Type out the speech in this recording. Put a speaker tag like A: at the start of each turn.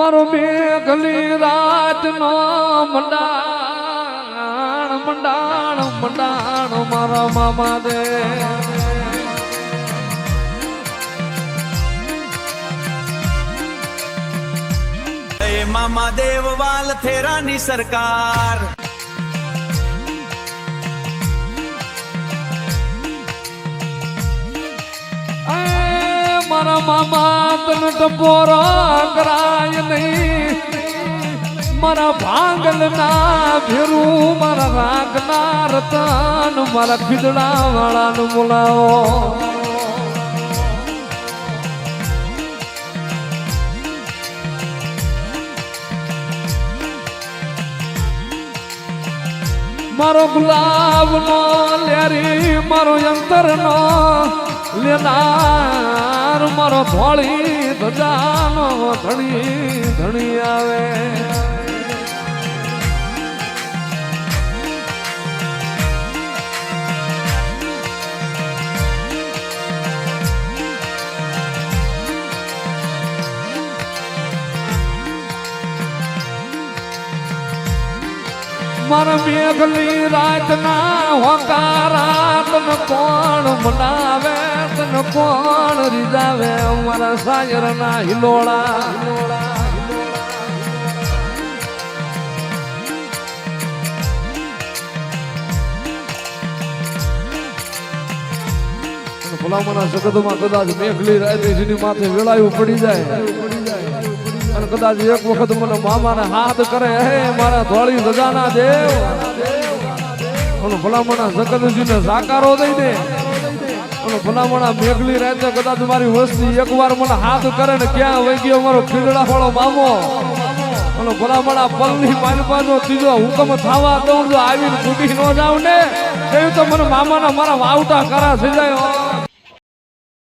A: મારો મેઘલી રાત નો મંડાણ મંડાણ મંડાણ મારા મામા દે
B: મામા દેવવાલ થેરાની સરકાર
A: મારા મામા તને ટપોરા કરાય નહીં મારા ભાંગલ ના ભેરું મારા રાગના રતન મારા ખીજડા વાળાનું બોલાવો મારો ગુલાબ નો લેરી મારો અંતર નો લેનાર મારો ધોળી ધજાનો ધણી ધણી આવે મારા મેઘલી રાતના હોકારા તને કોણ મનાવે તને કોણ રીઝાવે મારા સાયરના હિલોળા ભલામણા જગતમાં કદાચ મેઘલી રાતે જેની માથે વેળાયું પડી જાય અને કદાચ એક વખત મને મામાને હાથ કરે હે મારા ધોળી ધજાના દેવ અને ભલામણા જગતજીને સાકારો દઈ દે અને ભલામણા મેઘલી રાતે કદાચ મારી વસ્તી એકવાર મને હાથ કરે ને ક્યાં વહી ગયો મારો ખીલડા વાળો મામો અને ભલામણા પલની માલપાનો ત્રીજો હુકમ થવા દઉં જો આવીને ફૂટી ન જાવ ને એવું તો મને મામાના મારા વાવટા કરા થઈ જાય